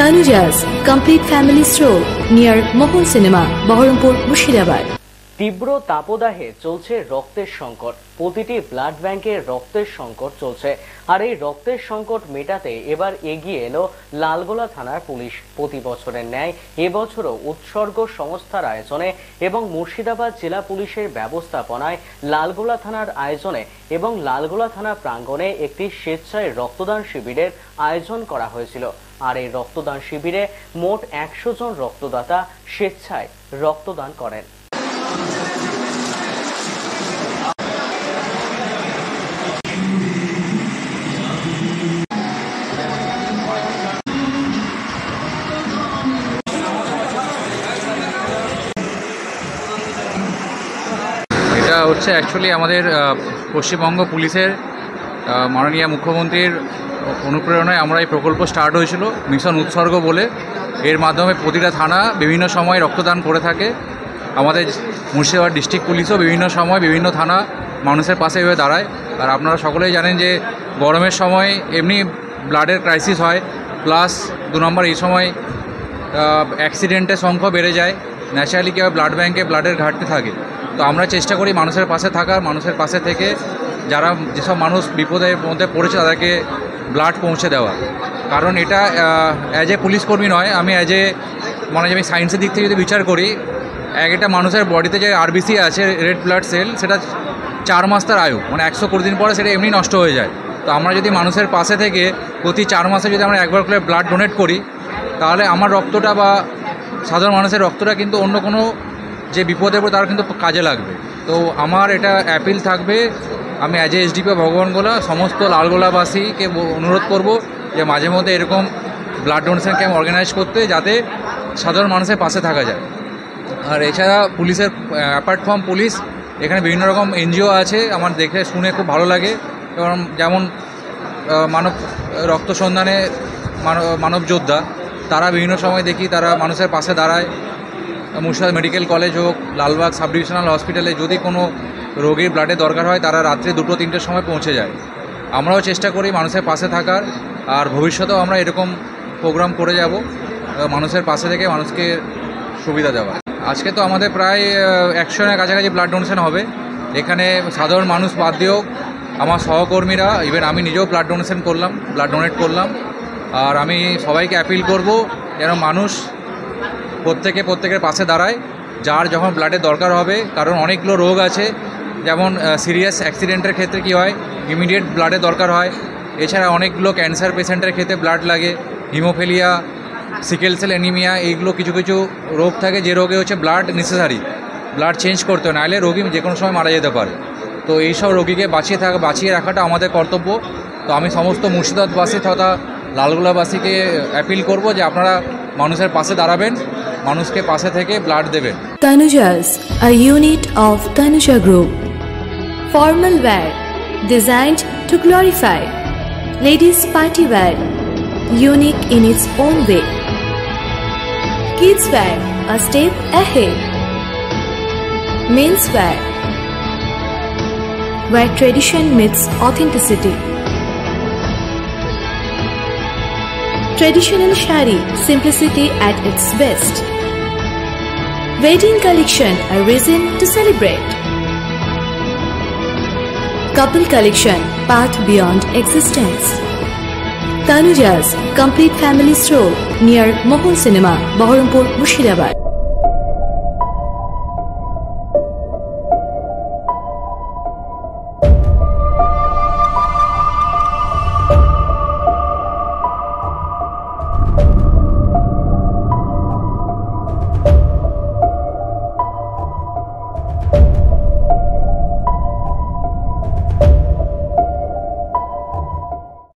Tanuja's complete family stroll near Mohon Cinema, Baharampur, Murshidabad. তীব্র তাপদাহে চলছে রক্তের সংকট। প্রতিটি ব্লাড ব্যাংকে রক্তের সংকট চলছে, আর এই রক্তের সংকট মেটাতে এবার এগিয়ে এলো লালগোলা থানার পুলিশ। প্রতি বছরের ন্যায় এবছরও উৎসর্গ সংস্থার আয়োজনে এবং মুর্শিদাবাদ জেলা পুলিশের ব্যবস্থাপনায় লালগোলা থানার আয়োজনে এবং লালগোলা থানা প্রাঙ্গণে একটি স্বেচ্ছায় রক্তদান শিবিরের আয়োজন করা হয়েছিল। আর এই রক্তদান শিবিরে মোট 100 জন রক্তদাতা স্বেচ্ছায় রক্তদান করেন। এটা হচ্ছে অ্যাকচুয়ালি আমাদের পশ্চিমবঙ্গ পুলিশের মাননীয় মুখ্যমন্ত্রীর অনুপ্রেরণায় আমরা এই প্রকল্প স্টার্ট হয়েছিল মিশন উৎসর্গ বলে। এর মাধ্যমে প্রতিটা থানা বিভিন্ন সময় রক্তদান করে থাকে। আমাদের মুর্শিদাবাদ ডিস্ট্রিক্ট পুলিশও বিভিন্ন সময় বিভিন্ন থানা মানুষের পাশে এভাবে দাঁড়ায়। আর আপনারা সকলেই জানেন যে গরমের সময় এমনি ব্লাডের ক্রাইসিস হয়, প্লাস 2 নম্বর এই সময় অ্যাক্সিডেন্টের সংখ্যা বেড়ে যায়। ন্যাচারালি কীভাবে ব্লাড ব্যাঙ্কে ব্লাডের ঘাটতি থাকে। তো আমরা চেষ্টা করি মানুষের পাশে থাকার, মানুষের পাশে থেকে যারা যেসব মানুষ বিপদের মধ্যে পড়েছে তাদেরকে ব্লাড পৌঁছে দেওয়া। কারণ এটা অ্যাজ এ পুলিশ কর্মী নয়, আমি অ্যাজ এ আমি সায়েন্সের দিক থেকে যদি বিচার করি, একটা মানুষের বডিতে যে আরবিসি আছে, রেড ব্লাড সেল, সেটা 4 মাস তার আয়ু, 120 দিন পরে সেটা এমনি নষ্ট হয়ে যায়। তো আমরা যদি মানুষের পাশে থেকে প্রতি 4 মাসে যদি আমরা একবার করে ব্লাড ডোনেট করি, তাহলে আমার রক্তটা বা সাধারণ মানুষের রক্তটা কিন্তু অন্য কোনো যে বিপদে পড়ে তার কিন্তু কাজে লাগবে। তো আমার এটা অ্যাপিল থাকবে, আমি অ্যাজ এ এসডিপিও ভগবানগোলা সমস্ত লালগোলাবাসীকে অনুরোধ করব যে মাঝে মধ্যে এরকম ব্লাড ডোনেশন ক্যাম্প অর্গানাইজ করতে, যাতে সাধারণ মানুষের পাশে থাকা যায়। আর এছাড়া পুলিশের অ্যাপার্ট ফ্রম পুলিশ এখানে বিভিন্ন রকম এনজিও আছে, আমার দেখে শুনে খুব ভালো লাগে। যেমন মানব রক্ত সন্ধানে মানব যোদ্ধা, তারা বিভিন্ন সময় দেখি তারা মানুষের পাশে দাঁড়ায়। মুর্শিদাবাদ মেডিকেল কলেজ হোক, লালবাগ সাব ডিভিশনাল হসপিটালে যদি কোনো রোগীর ব্লাডের দরকার হয়, তারা রাত্রে 2-3টের সময় পৌঁছে যায়। আমরাও চেষ্টা করি মানুষের পাশে থাকার, আর ভবিষ্যতেও আমরা এরকম প্রোগ্রাম করে যাব, মানুষের পাশে থেকে মানুষকে সুবিধা দেওয়া। আজকে তো আমাদের প্রায় 100 জনের কাছাকাছি ব্লাড ডোনেশন হবে। এখানে সাধারণ মানুষ বাদ দিয়েও আমার সহকর্মীরা, ইভেন আমি নিজেও ব্লাড ডোনেশন করলাম, ব্লাড ডোনেট করলাম। আর আমি সবাইকে অ্যাপিল করব যেন মানুষ প্রত্যেকের পাশে দাঁড়ায় যার যখন ব্লাডের দরকার হবে। কারণ অনেকগুলো রোগ আছে, যেমন সিরিয়াস অ্যাক্সিডেন্টের ক্ষেত্রে কী হয়, ইমিডিয়েট ব্লাডের দরকার হয়। এছাড়া অনেকগুলো ক্যান্সার পেশেন্টের ক্ষেত্রে ব্লাড লাগে, হিমোফিলিয়া, সিকেল সেল অ্যানিমিয়া, এইগুলো কিছু কিছু রোগ থাকে যে রোগে হচ্ছে ব্লাড নেসেসারি, ব্লাড চেঞ্জ করতে হয়, নাহলে রোগী যে কোনো সময় মারা যেতে পারে। তো এইসব রোগীকে বাঁচিয়ে রাখাটা আমাদের কর্তব্য। তো আমি সমস্ত মুর্শিদাবাদবাসী তথা লালগোলাবাসীকে অ্যাপিল করব যে আপনারা মানুষের পাশে দাঁড়াবেন, মানুষকে পাশে থেকে ব্লাড দেবেন। Tanuja's, a unit of Tanuja Group. Formal wear designed to glorify. Ladies party wear, unique in its own way. Kids wear, a step ahead. Men's wear, where tradition meets authenticity. Traditional shari, simplicity at its best. Wedding collection, a reason to celebrate. Couple collection, path beyond existence. Tanuja's complete family stroll near Mohon Cinema, Baharampur, Murshidabad.